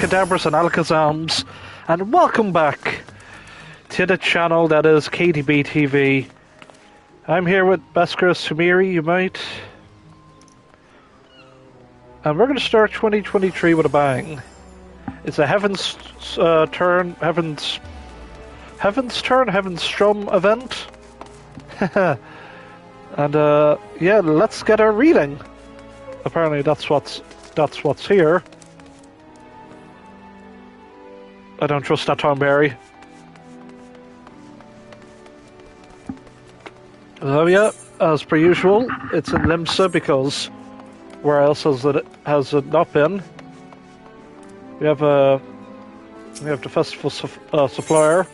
Cadabras and Alakazams, and welcome back to the channel that is KDB TV. I'm here with Beskar Sumiri, you might. And we're going to start 2023 with a bang. It's a Heavensturn event. And yeah, let's get our reading. Apparently that's what's here. I don't trust that Tom Berry. So yeah, as per usual, it's in Limsa because where else has it not been? We have the festival supplier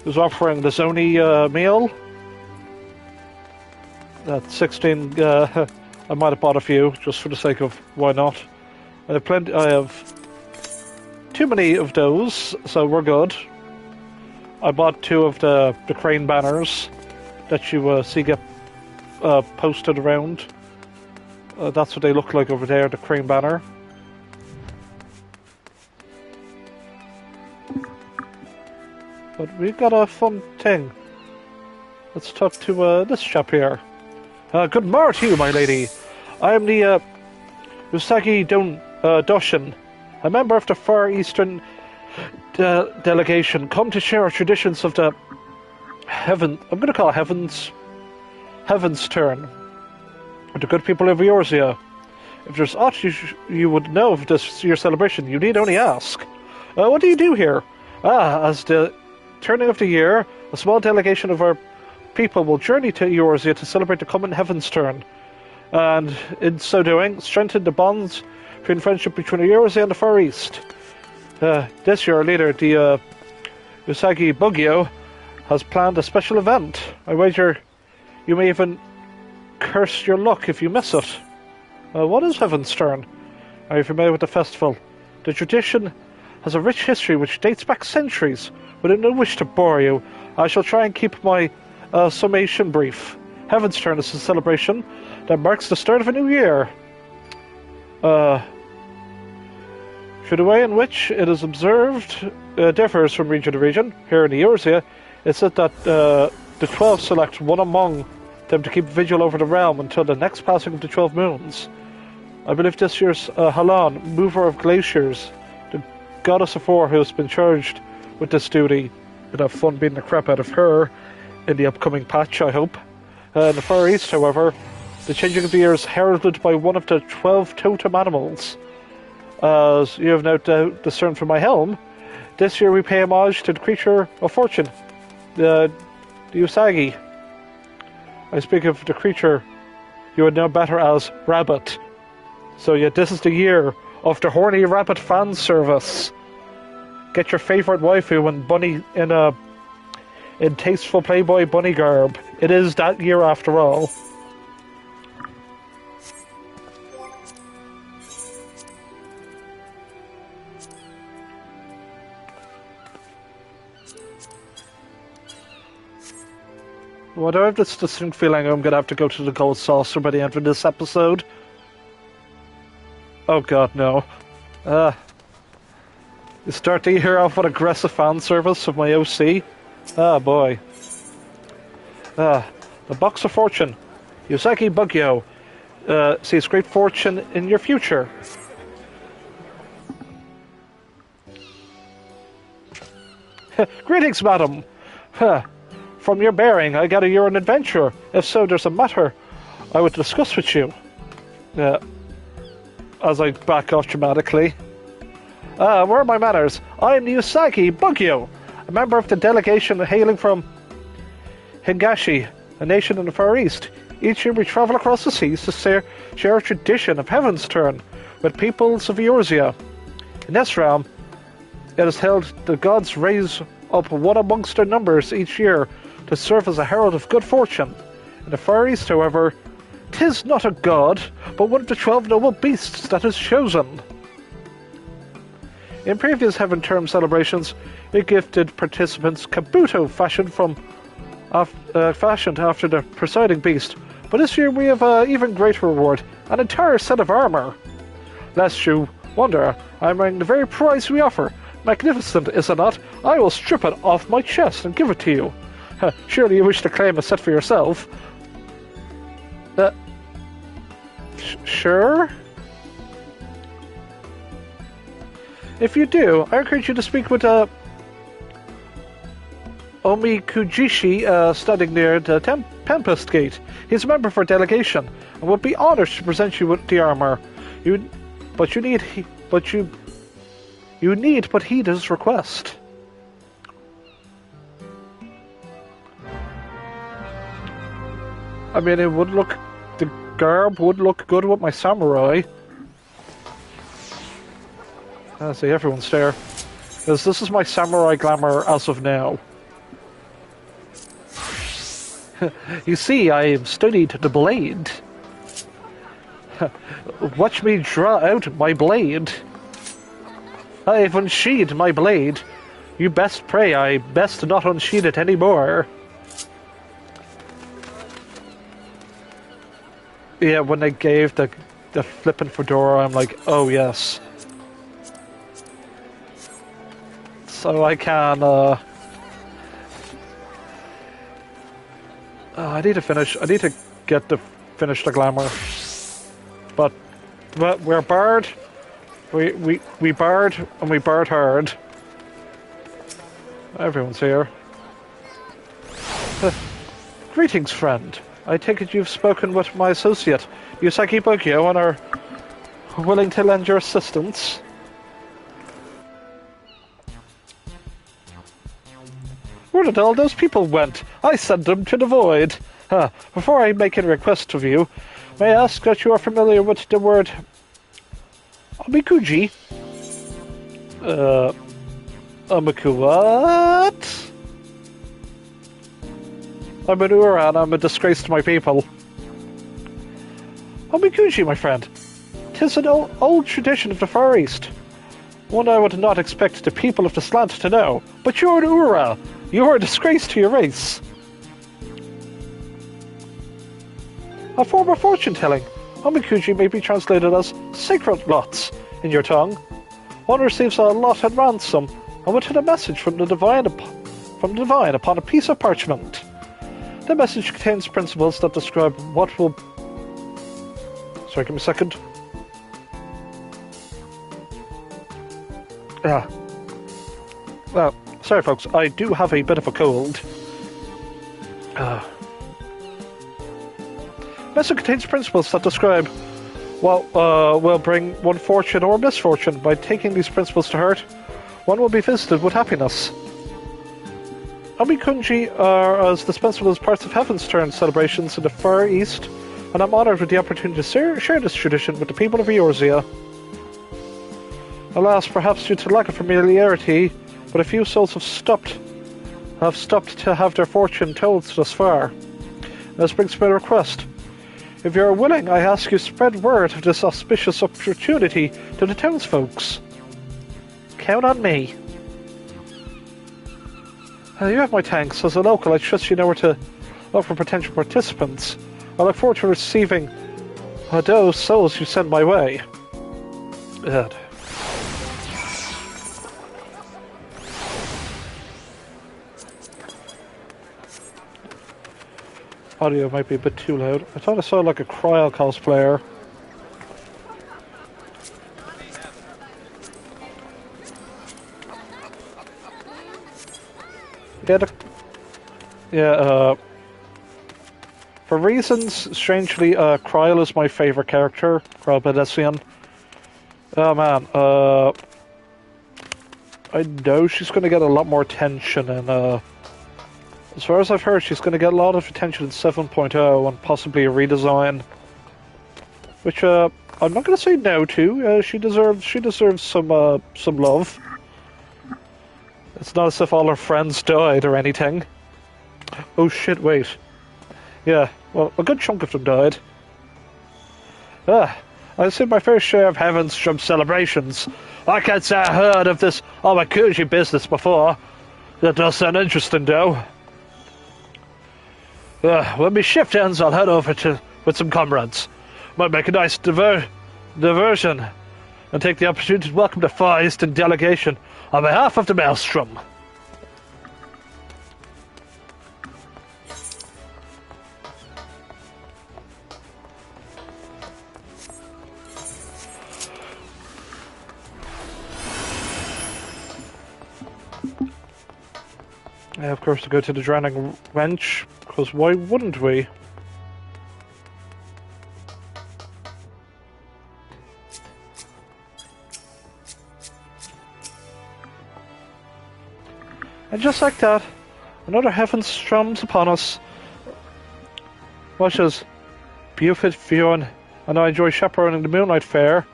who's offering the Zoni meal. That's 16. I might have bought a few just for the sake of why not. I have too many of those, so we're good. I bought 2 of the crane banners that you see get posted around. That's what they look like over there, the crane banner. But we've got a fun thing. Let's talk to this chap here. Good morning to you, my lady. I am the Usagi Doshin, a member of the Far Eastern delegation, come to share our traditions of the I'm going to call it Heavensturn, with the good people of Eorzea. If there's aught you would know of this year's celebration, you need only ask. What do you do here? As the turning of the year, a small delegation of our people will journey to Eorzea to celebrate the coming Heavensturn, and in so doing, strengthen the bonds between friendship between Eorzea and the Far East. This year, our leader, the Usagi Bugyo, has planned a special event. I wager you may even curse your luck if you miss it. What is Heavensturn? Are you familiar with the festival? The tradition has a rich history which dates back centuries. With no wish to bore you, I shall try and keep my summation brief. Heavensturn is a celebration that marks the start of a new year. The way in which it is observed differs from region to region. Here in Eorzea, it's said that the 12 select one among them to keep vigil over the realm until the next passing of the 12 moons. I believe this year's Halan, mover of glaciers, the goddess of war who has been charged with this duty. We'd have fun beating the crap out of her in the upcoming patch, I hope. In the Far East, however, the changing of the year is heralded by one of the 12 totem animals. As you have no doubt discerned from my helm, this year we pay homage to the creature of fortune, the Usagi. I speak of the creature you would know better as Rabbit. So yeah, this is the year of the horny rabbit fan service. Get your favourite waifu and bunny in tasteful Playboy bunny garb. It is that year after all. Well, I have this distinct feeling I'm going to have to go to the Gold Saucer by the end of this episode. Oh god, no. You start the year off with aggressive fan service of my OC. Ah, boy. The Box of Fortune. Usagi Bugyo sees great fortune in your future. Greetings, madam. From your bearing, I gather you're an adventurer. If so, there's a matter I would discuss with you. As I back off dramatically. Where are my manners? I am the Usagi Bugyo, a member of the delegation hailing from Hingashi, a nation in the Far East. Each year we travel across the seas to share a tradition of Heavensturn with peoples of Eorzea. In this realm, it is held the gods raise up one amongst their numbers each year to serve as a herald of good fortune. In the Far East, however, 'tis not a god, but one of the 12 noble beasts that is chosen. In previous Heavensturn celebrations, we gifted participants Kabuto fashioned after the presiding beast, but this year we have an even greater reward, an entire set of armour. Lest you Wonder, I'm wearing the very prize we offer. Magnificent, is it not? I will strip it off my chest and give it to you. Surely you wish to claim a set for yourself. Sure? If you do, I encourage you to speak with Omikujishi standing near the Tempest Gate. He's a member of our delegation and would be honored to present you with the armor. You need but heed his request. I mean, the garb would look good with my samurai. I see everyone's there. Because this is my samurai glamour as of now. You see, I have studied the blade. Watch me draw out my blade. I have unsheathed my blade. You best pray I best not unsheath it anymore. Yeah, when they gave the flippin' fedora, I'm like, oh yes. So I can, I need to finish, I need to finish the glamour. But we're barred. We barred, and we barred hard. Everyone's here. Greetings, friend. I take it you've spoken with my associate, Yusaki Bugyo, and are willing to lend your assistance. Where did all those people went? I sent them to the void. Before I make any request of you, may I ask that you are familiar with the word Omikuji? Omiku what? I'm an Ura and I'm a disgrace to my people. Omikuji, my friend. 'Tis an old tradition of the Far East. One I would not expect the people of this land to know. But you're an Ura. You're a disgrace to your race. A form of fortune-telling. Omikuji may be translated as sacred lots in your tongue. One receives a lot at ransom and would hit a message from the divine upon a piece of parchment. The message contains principles that describe what will... Sorry, give me a second. Well, sorry folks, I do have a bit of a cold. Message contains principles that describe what will bring one fortune or misfortune. By taking these principles to heart, one will be visited with happiness. Omikunji are as dispensable as parts of Heavensturn celebrations in the Far East, and I'm honoured with the opportunity to share this tradition with the people of Eorzea. Alas, perhaps due to lack of familiarity, but a few souls have stopped to have their fortune told thus far. This brings me a request. If you are willing, I ask you spread word of this auspicious opportunity to the townsfolks. Count on me. You have my thanks. As a local, I trust you know where to look for potential participants. I look forward to receiving those souls you send my way. Good. Audio might be a bit too loud. I thought I saw like a Cryo cosplayer. For reasons, strangely, Cryle is my favourite character, Cryle Bedessian. Oh man, I know she's going to get a lot more attention, and as far as I've heard, she's going to get a lot of attention in 7.0 and possibly a redesign. Which, I'm not going to say no to. She deserves some love. It's not as if all her friends died or anything. Oh shit, wait. Yeah, well, a good chunk of them died. I've seen my fair share of Heavensturn celebrations. I can't say I heard of this Omakuji business before. That does sound interesting, though. When my shift ends, I'll head over with some comrades. Might make a nice diversion. and take the opportunity to welcome the Far Eastern delegation on behalf of the Maelstrom. Of course, to go to the Drowning Wench, because why wouldn't we? And just like that, another Heavensturm's upon us. Much as Buford, Fionn, and I enjoy chaperoning the Moonlight Fair,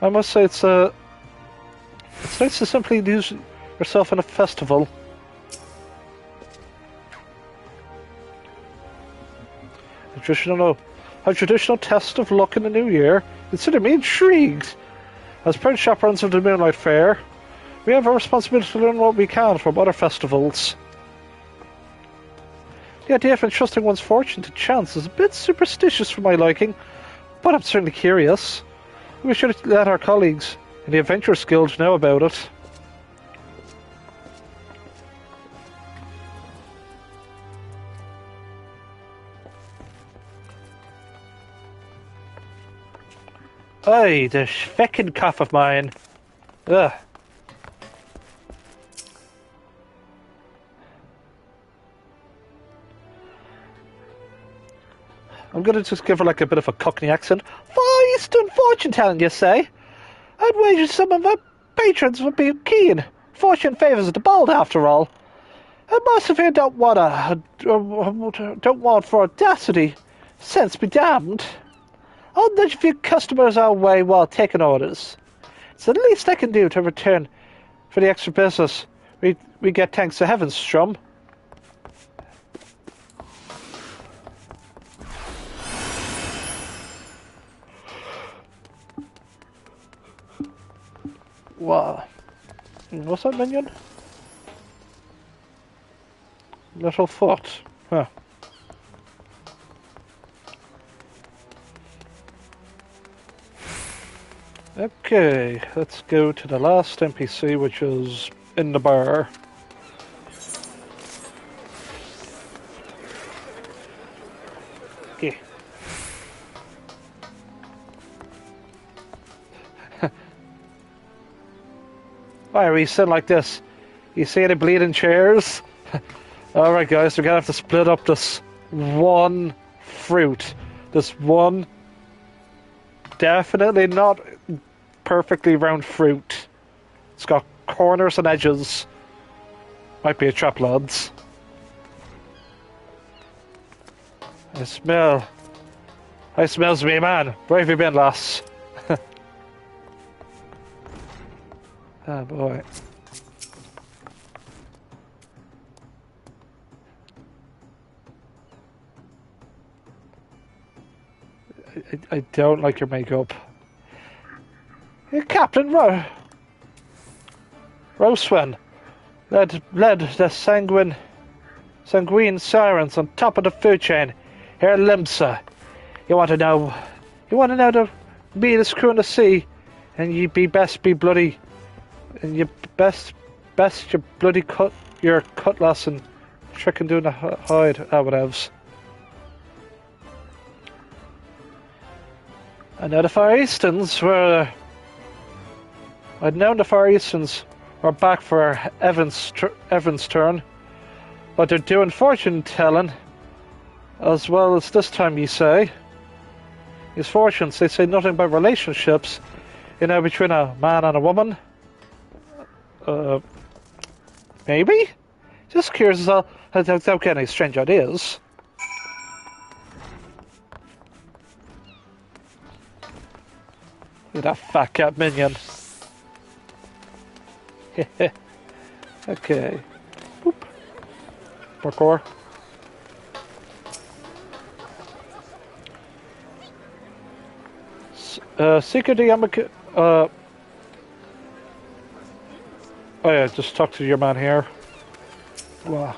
I must say it's nice to simply lose yourself in a festival. A traditional test of luck in the new year. Consider me intrigued. As proud chaperones of the Moonlight Fair, we have a responsibility to learn what we can from other festivals. The idea of entrusting one's fortune to chance is a bit superstitious for my liking, but I'm certainly curious. We should let our colleagues in the Adventurers Guild know about it. Aye, the feckin' cough of mine. Ugh. I'm gonna just give her like a bit of a Cockney accent. Far Eastern fortune telling, you say? I'd wager some of my patrons would be keen. Fortune favours the bold, after all. And most of you don't want for audacity. Sense be damned. I'll nudge a few customers our way while taking orders. It's the least I can do to return for the extra business we get thanks to Heavensturn. Wow. What's that minion? Little foot. Huh. Okay, let's go to the last NPC, which is in the bar. Okay. Why are we sitting like this? You see any bleeding chairs? Alright guys, we're gonna have to split up this one fruit. This one definitely not perfectly round fruit. It's got corners and edges. Might be a trap, lads. I smells me, man. Where have you been, lass? Oh boy. I don't like your makeup. Hey, Captain Roswen led the sanguine sirens on top of the food chain here at Limsa. You want to know the meanest crew in the sea, and you best be bloody, and you best you bloody cut your cutlass and trick and doing the hide. Whatevs. I know the Far Easterns were. I'd known the Far Easterns were back for Heavensturn, but they're doing fortune telling as well as this time, you say. These fortunes, they say nothing about relationships, between a man and a woman. Maybe? Just curious as I don't get any strange ideas. Look at that fat cat minion. Okay. Boop. Parkour. Seeker the Yamaku. Oh yeah, just talk to your man here. Wow.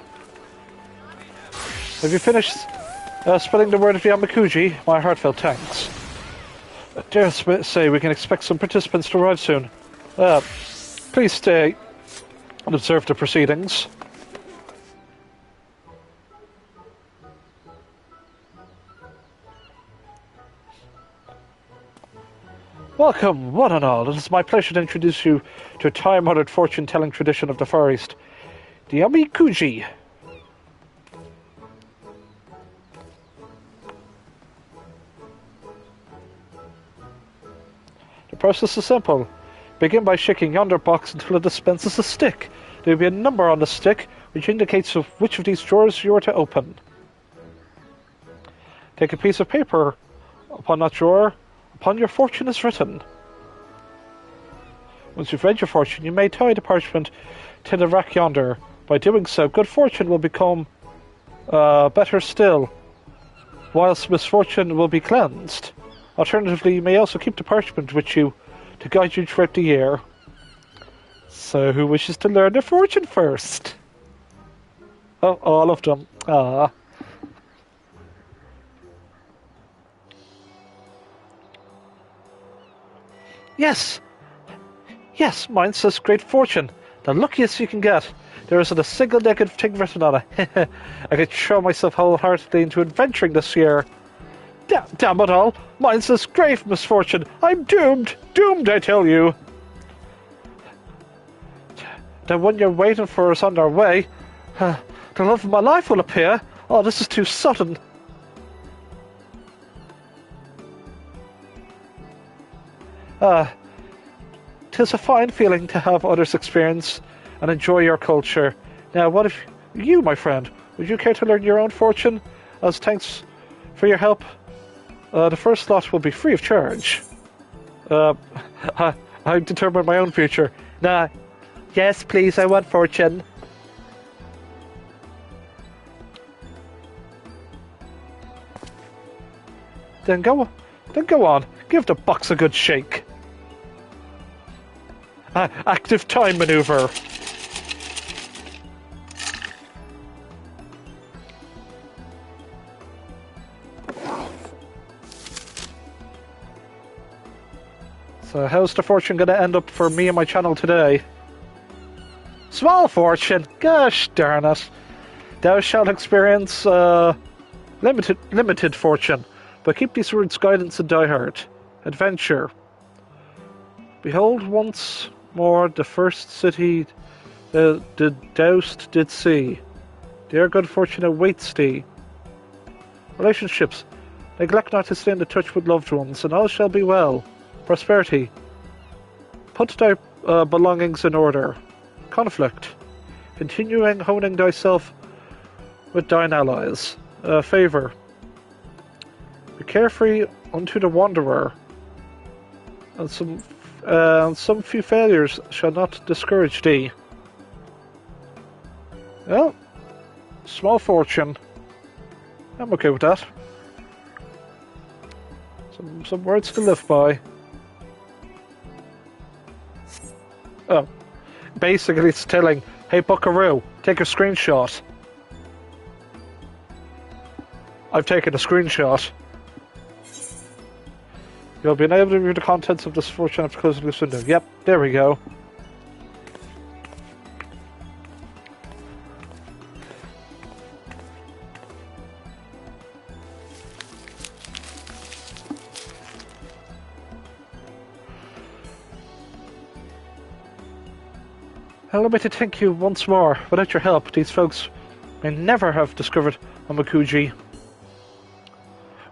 Have you finished spreading the word of Yamakuji? My heartfelt thanks. I dare say we can expect some participants to arrive soon. Please stay and observe the proceedings. Welcome, one and all. It is my pleasure to introduce you to a time-honored fortune-telling tradition of the Far East, the Amikuji. The process is simple. Begin by shaking yonder box until it dispenses a stick. There will be a number on the stick which indicates which of these drawers you are to open. Take a piece of paper upon that drawer. Upon your fortune is written. Once you've read your fortune, you may tie the parchment to the rack yonder. By doing so, good fortune will become better still, whilst misfortune will be cleansed. Alternatively, you may also keep the parchment with you to guide you throughout the year. So, who wishes to learn their fortune first? Oh, all of them. Ah. Yes, mine says great fortune. The luckiest you can get. There isn't a single negative thing written on it. I could throw myself wholeheartedly into adventuring this year. Damn it all. Mine says grave misfortune. I'm doomed. Doomed, I tell you. The one you're waiting for is on their way. The love of my life will appear. Oh, this is too sudden. Tis a fine feeling to have others experience and enjoy your culture. Now, what if you, my friend, would you care to learn your own fortune? As thanks for your help, the first lot will be free of charge. I determine my own future. Nah, yes, please, I want fortune. Then go on, give the box a good shake. Active time maneuver. So how's the fortune going to end up for me and my channel today? Small fortune? Gosh darn it. Thou shalt experience limited fortune, but keep these words guidance and die hard. Adventure. Behold once more the first city the doused did see. There good fortune awaits thee. Relationships. Neglect not to stay in the touch with loved ones, and all shall be well. Prosperity. Put thy belongings in order. Conflict. Continuing honing thyself with thine allies. Favour. Be carefree unto the wanderer, and some few failures shall not discourage thee. Well, small fortune. I'm okay with that. Some words to live by. Oh, basically it's telling, hey Buckaroo, take a screenshot. I've taken a screenshot. You'll be unable to view the contents of this fortune after closing this window. Yep, there we go. Allow me to thank you once more. Without your help, these folks may never have discovered Amakuji.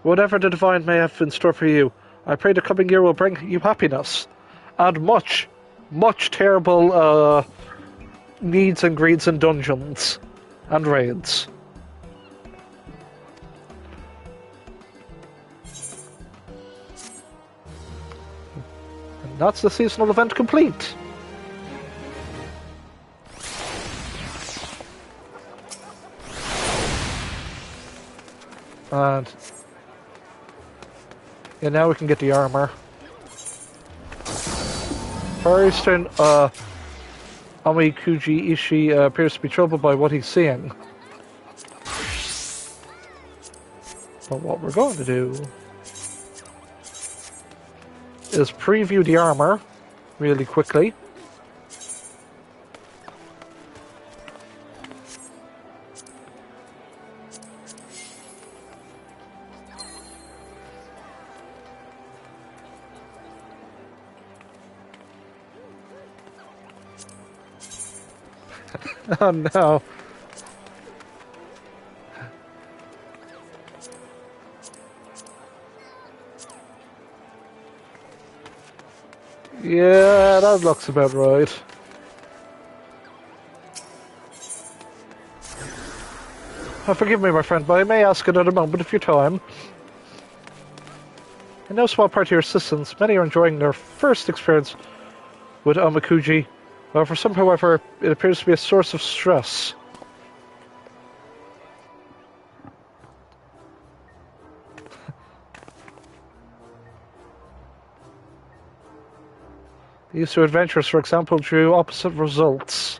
Whatever the divine may have in store for you, I pray the coming year will bring you happiness and much terrible needs and greeds and dungeons and raids. And that's the seasonal event complete. And yeah, now we can get the armor. Heavensturn, Amikuji Ishii appears to be troubled by what he's seeing. But what we're going to do is preview the armor really quickly. Oh no. Yeah, that looks about right. Forgive me, my friend, but I may ask another moment of your time. In no small part of your assistance, many are enjoying their first experience with Omakuji. For some, however, it appears to be a source of stress. These two adventures, for example, drew opposite results.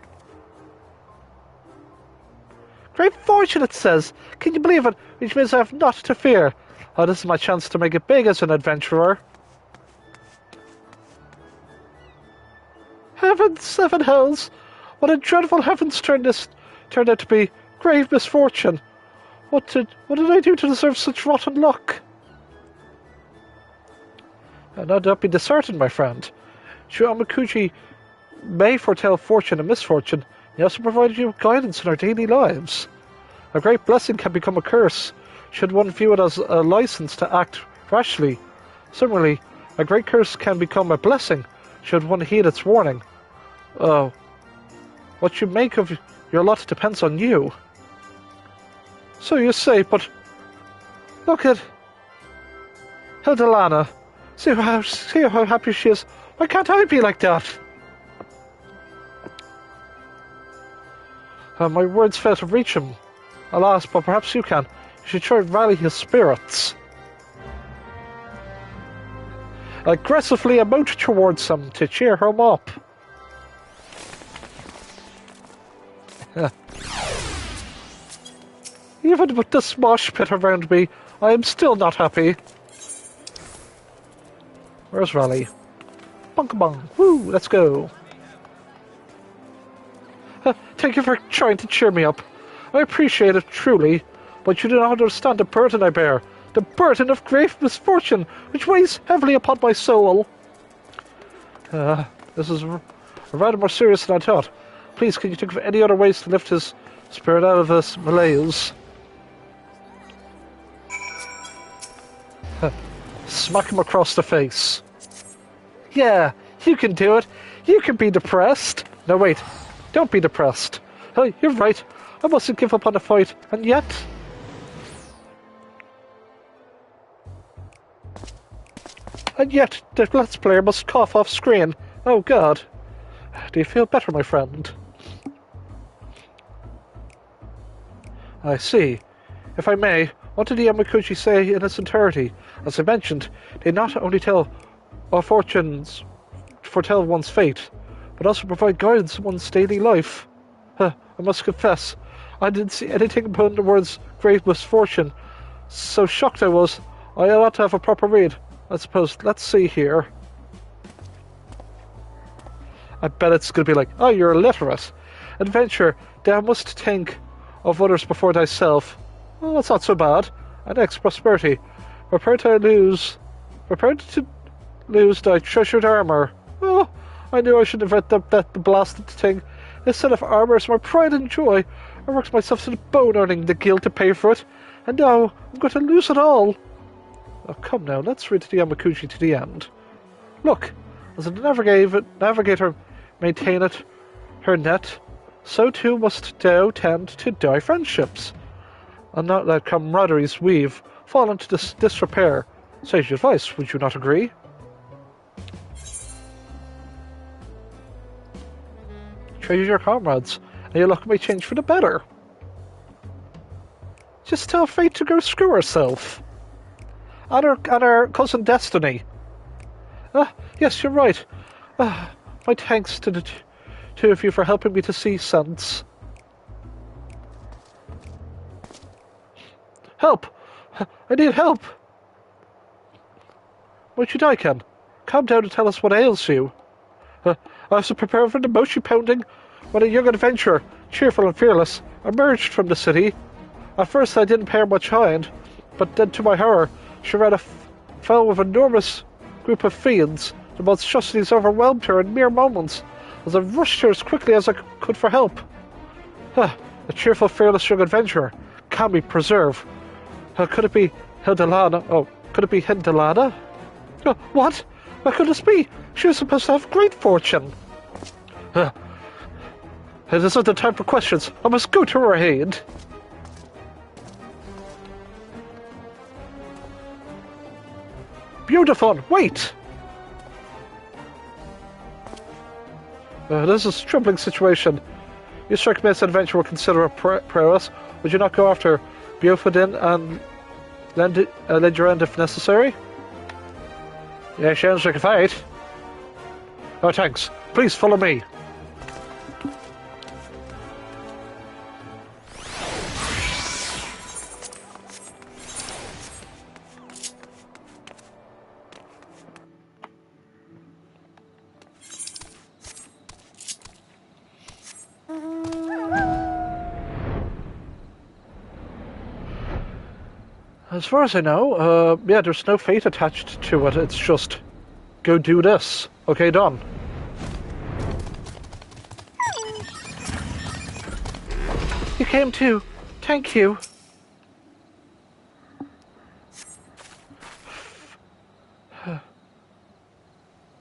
Great fortune, it says. Can you believe it? Which means I have naught to fear. Oh, this is my chance to make it big as an adventurer. Heavens, 7 hells! What a dreadful Heavensturn this turned out to be. Grave misfortune. What did I do to deserve such rotten luck? Now don't be disheartened, my friend. Sure, Omakuji may foretell fortune and misfortune. He also provided you with guidance in our daily lives. A great blessing can become a curse, should one view it as a license to act rashly. Similarly, a great curse can become a blessing, should one heed its warning. Oh, what you make of your lot depends on you. So you say, but look at Hildelana. See how happy she is. Why can't I be like that? My words fail to reach him. Alas, but perhaps you can. You should try and rally his spirits. Aggressively emote towards him to cheer him up. Even with this mosh pit around me, I am still not happy. Where's Raleigh? Bonk bong. Woo, let's go. Thank you for trying to cheer me up. I appreciate it truly, but you do not understand the burden I bear. The burden of grave misfortune, which weighs heavily upon my soul. This is rather more serious than I thought. Please, can you think of any other ways to lift his spirit out of this malaise? Smack him across the face. Yeah, you can do it. You can be depressed. No, wait. Don't be depressed. Oh, you're right. I mustn't give up on the fight. And yet... the Let's Player must cough off screen. Oh, God. Do you feel better, my friend? I see. If I may, what did the Omakuji say in its entirety? As I mentioned, they not only tell our fortunes, foretell one's fate, but also provide guidance in one's daily life. I must confess, I didn't see anything about the words grave misfortune. So shocked I was, I ought to have a proper read. I suppose, let's see here. I bet it's going to be like, oh, you're illiterate. Adventure, thou must think of others before thyself. Well, that's not so bad. And next, prosperity. Prepare to lose thy treasured armor. Oh, I knew I should have read the blasted thing. Instead of armor, it's my pride and joy. I worked myself to the bone earning the guild to pay for it. And now, I'm going to lose it all. Oh, come now, let's read the Omakuji to the end. Look, as the navigator maintaineth her net, so too must thou tend to thy friendships, and not let camaraderies weave fall into disrepair. Sage advice, would you not agree? Treasure your comrades, and your luck may change for the better. Just tell fate to go screw herself. And her cousin Destiny. Yes, you're right. My thanks to the two of you for helping me to see sense. Help! I need help! What should I can? calm down and tell us what ails you. I was prepared for the motion pounding when a young adventurer, cheerful and fearless, emerged from the city. At first I didn't pay her much mind, but then to my horror, she ran fell with an enormous group of fiends. The monstrosities overwhelmed her in mere moments, as I rushed her as quickly as I could for help. A cheerful, fearless young adventurer. Can we preserve? Could it be Hildelana? Oh, could it be Hildelana? What? How could this be? She was supposed to have great fortune. It isn't the time for questions. I must go to her aid. Beautiful! Wait! This is a troubling situation. You strike me as an adventure will consider a prowess. Would you not go after Beofadin and lend your end if necessary? Yeah, sounds like a fight. Oh, thanks. Please follow me. As far as I know, yeah, there's no fate attached to it. It's just, go do this. Okay, done. You came too. Thank you.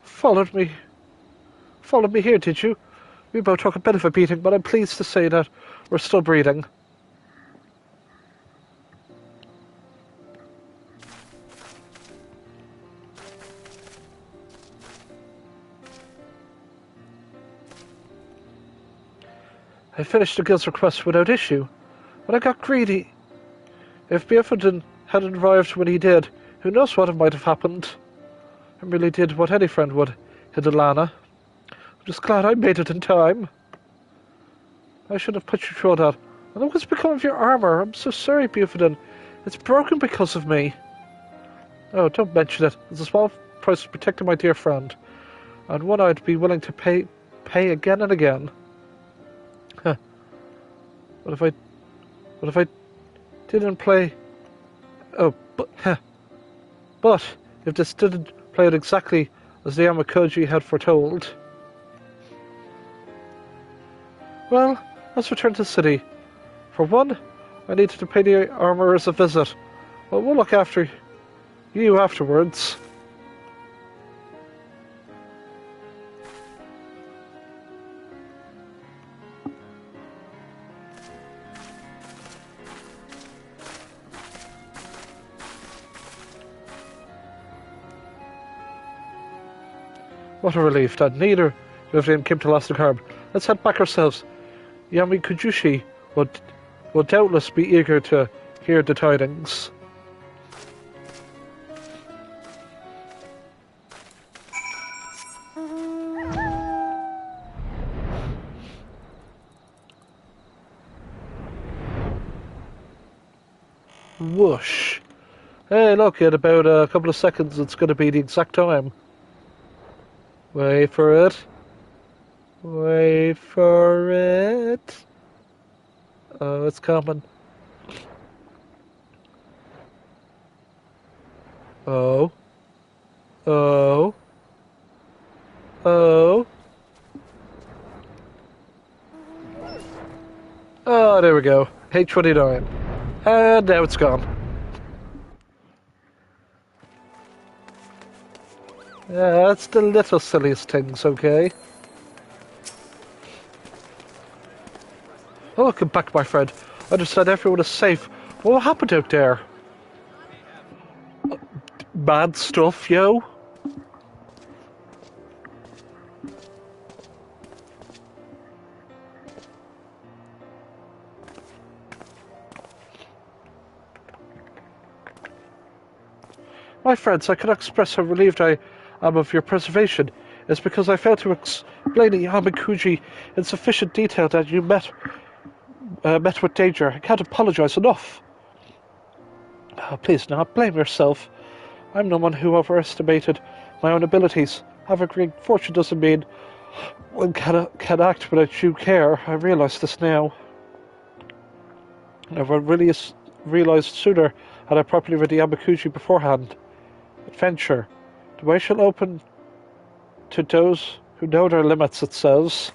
Followed me here, did you? We both took a bit of a beating, but I'm pleased to say that we're still breathing. I finished the guild's request without issue, but I got greedy. If Beofadin hadn't arrived when he did, who knows what might have happened. I really did what any friend would, Hidalana. I'm just glad I made it in time. I should have put you through that. And what's become of your armor? I'm so sorry, Beofadin. It's broken because of me. Oh, don't mention it. It's a small price for protecting my dear friend, and one I'd be willing to pay again and again. Huh. What if I didn't play? Oh, but if this didn't play out exactly as the Yamakoji had foretold. Well, let's return to the city. For one, I needed to pay the armorers a visit, but we'll look after you afterwards. What a relief that neither of them came to Lasting Harm. Let's head back ourselves. Yami Kujushi will doubtless be eager to hear the tidings. Whoosh. Hey, look, in about a couple of seconds it's going to be the exact time. Wait for it. Wait for it. Oh, it's coming. Oh. Oh. Oh. Oh, there we go. H29. And now it's gone. Yeah, that's the little silliest things, okay? Oh, welcome back, my friend. I understand everyone is safe. What happened out there? Bad stuff, yo? My friends, I cannot express how relieved I am of your preservation. It's because I failed to explain to Yamakuji in sufficient detail that you met with danger. I can't apologize enough. Oh, please, now blame yourself. I'm the one who overestimated my own abilities. Having a great fortune doesn't mean one can act without due care. I realise this now. I never really realised sooner had I properly read the Amakuji beforehand. Adventure. The way shall open to those who know their limits, it says.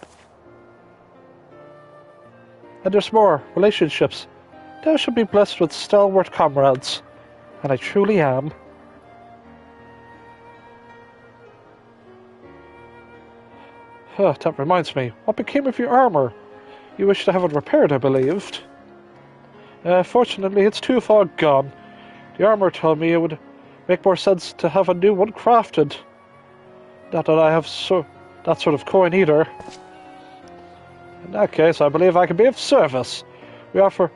And there's more. Relationships. Thou shalt be blessed with stalwart comrades. And I truly am. That reminds me. What became of your armour? You wish to have it repaired, I believed. Fortunately, it's too far gone. The armour told me it would make more sense to have a new one crafted. Not that I have that sort of coin either. In that case, I believe I can be of service. We offer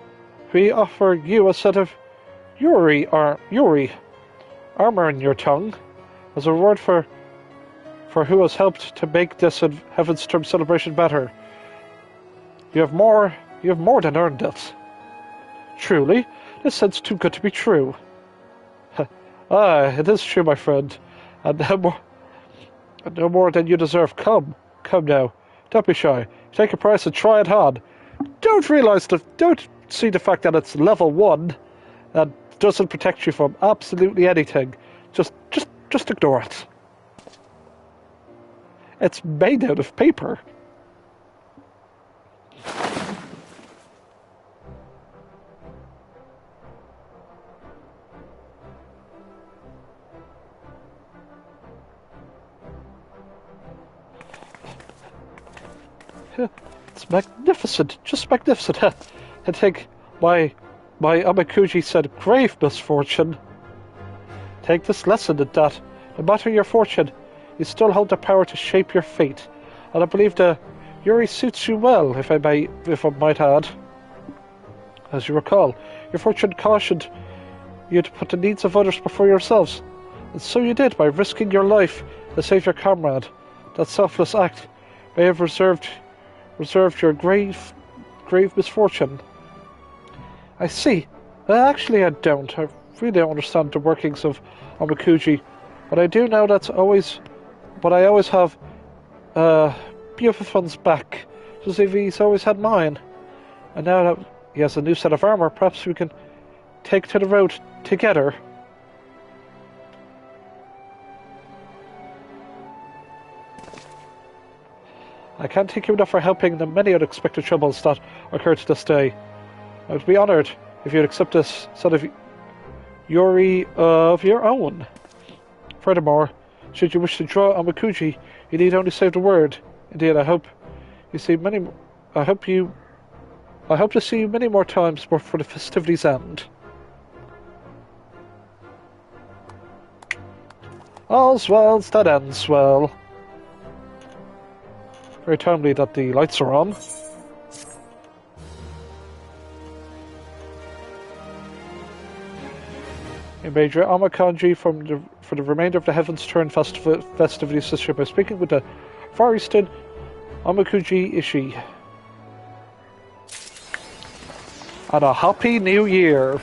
you a set of Yuri armor in your tongue as a reward for who has helped to make this Heavensturn celebration better. You have more than earned it. Truly, this sounds too good to be true. It is true, my friend, and no more than you deserve. Come now, don't be shy. Take a price and try it on. Don't see the fact that it's level 1 and doesn't protect you from absolutely anything. Just ignore it. It's made out of paper. It's magnificent, just magnificent. I think my Amakuji said grave misfortune. Take this lesson that no matter your fortune, you still hold the power to shape your fate. And I believe the Yuri suits you well, if I might add. As you recall, your fortune cautioned you to put the needs of others before yourselves. And so you did by risking your life to save your comrade. That selfless act may have reserved your grave misfortune. I see. Actually, I don't. I really don't understand the workings of Amakuji, but I do know but I always have Beautifun's back, just as if he's always had mine. And now that he has a new set of armor, perhaps we can take to the road together. I can't thank you enough for helping the many unexpected troubles that occurred this day. I would be honoured if you'd accept this set of Yuri of your own. Furthermore, should you wish to draw Amakuji, you need only say the word. Indeed, I hope to see you many more times before the festivities end. All's well that ends well. Very timely that the lights are on. You made your Amakanji for the remainder of the Heavensturn festivities this year by speaking with the Fariston Amakuji Ishii. And a happy new year!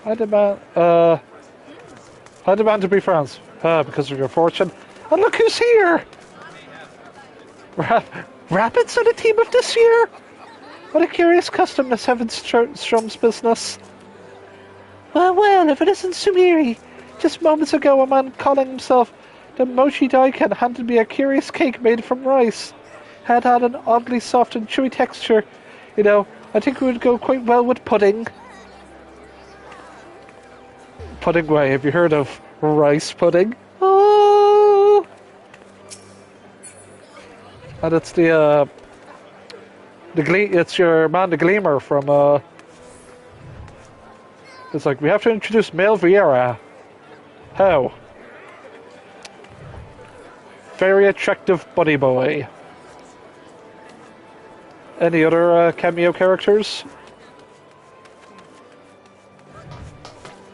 I demand to be friends. Because of your fortune. And look who's here! Rabbits are the team of this year? What a curious custom, this Heavensturm's business. Well, if it isn't Sumiri. Just moments ago, a man calling himself the Mochi Daiken handed me a curious cake made from rice. Had an oddly soft and chewy texture. You know, I think it would go quite well with pudding. Pudding way, have you heard of rice pudding? Oh! And it's it's your man, the Gleamer from, it's like, we have to introduce Mel Vieira. How? Very attractive buddy boy. Any other cameo characters?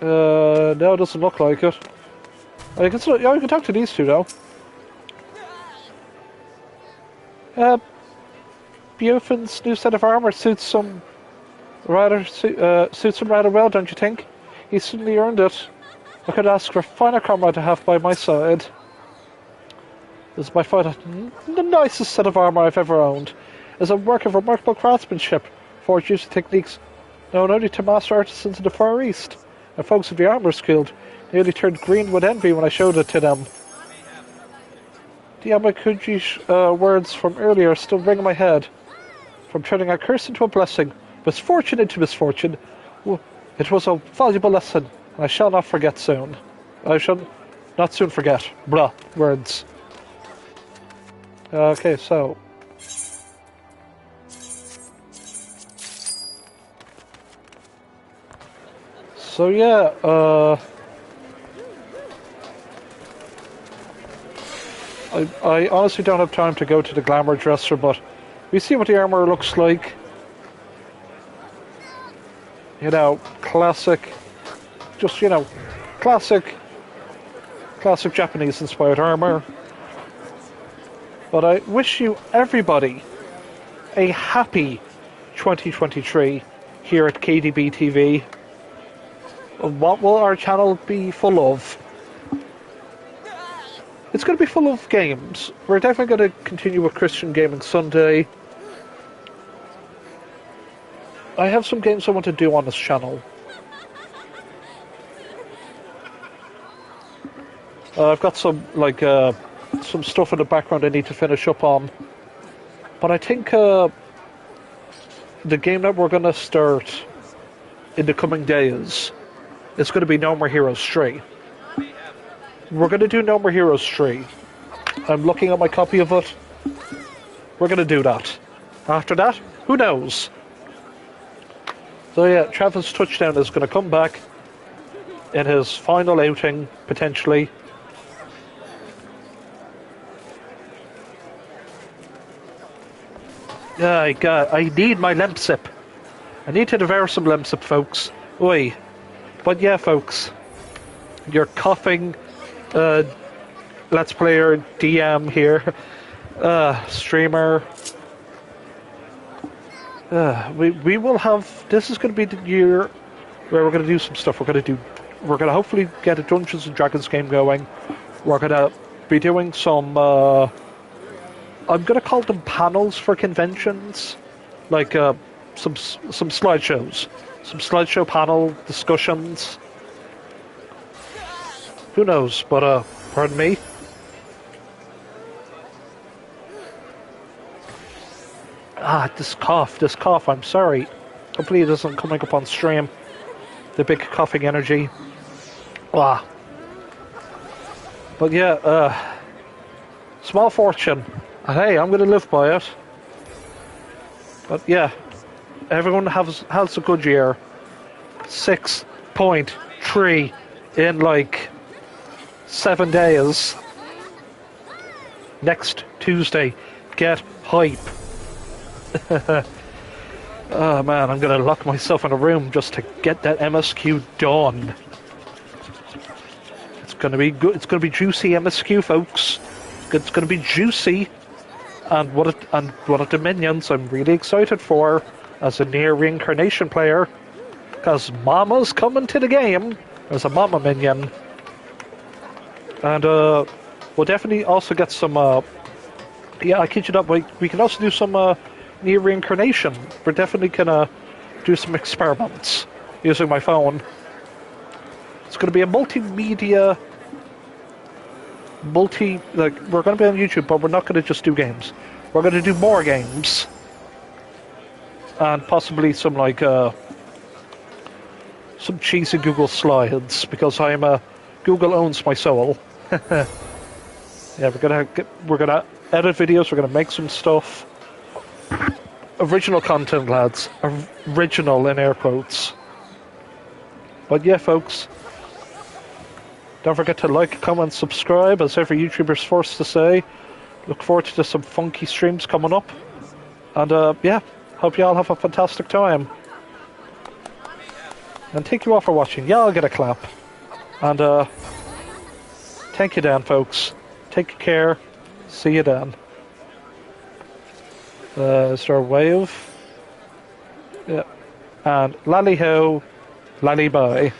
No, it doesn't look like it. I can talk to these two though. Beaufin's new set of armor suits him rather well, don't you think? He certainly earned it. I could ask for a finer comrade to have by my side. This is by far the nicest set of armour I've ever owned. It's a work of remarkable craftsmanship, forged using techniques known only to master artisans in the Far East. And folks of the Armourers Guild nearly turned green with envy when I showed it to them. The Yamakuji's words from earlier still ring in my head. From turning a curse into a blessing, misfortune into misfortune, it was a valuable lesson, and I shall not forget soon. I shall not soon forget. Blah. Words. Okay, so... So yeah, I honestly don't have time to go to the glamour dresser, but we see what the armor looks like. You know, classic, just, you know, classic Japanese inspired armor. But I wish you, everybody, a happy 2023 here at KDB TV. What will our channel be full of? It's going to be full of games. We're definitely going to continue with Christian Gaming Sunday. I have some games I want to do on this channel. I've got some, like, some stuff in the background I need to finish up on. But I think the game that we're going to start in the coming days is going to be No More Heroes 3. We're going to do No More Heroes 3. I'm looking at my copy of it. We're going to do that. After that, who knows? So yeah, Travis Touchdown is going to come back in his final outing, potentially. I need my Lemsip. I need to devour some Lemsip, folks. Oi. But yeah, folks, you're coughing, Let's Player, DM here, streamer. We will have, this is going to be the year where we're going to do some stuff. We're going to hopefully get a Dungeons and Dragons game going. We're going to be doing some, I'm going to call them panels for conventions, like some slideshows. Some slideshow panel discussions. Who knows, but, pardon me. This cough, I'm sorry. Hopefully it isn't coming up on stream. The big coughing energy. But yeah, small fortune. And hey, I'm gonna live by it. But yeah, everyone has a good year. 6.3 in like 7 days. Next Tuesday, get hype. Oh man, I'm gonna lock myself in a room just to get that MSQ done. It's gonna be good. It's gonna be juicy MSQ, folks. It's gonna be juicy. And what a Dominions I'm really excited for as a near reincarnation player, because Mama's coming to the game as a Mama minion, and we'll definitely also get some. Yeah, I kid you not. We can also do some near reincarnation. We're definitely gonna do some experiments using my phone. It's gonna be a multimedia. We're going to be on YouTube, but we're not going to just do games. We're going to do more games. And possibly some, like, some cheesy Google slides, because Google owns my soul. Yeah, we're gonna edit videos, we're gonna make some stuff. Original content, lads. Original in air quotes. But yeah, folks. Don't forget to like, comment, subscribe, as every YouTuber's forced to say. Look forward to some funky streams coming up. And yeah, hope you all have a fantastic time. And thank you all for watching. Y'all get a clap. And thank you then, folks. Take care. See you then. Is there a wave? Yeah. And lally ho, lally bye.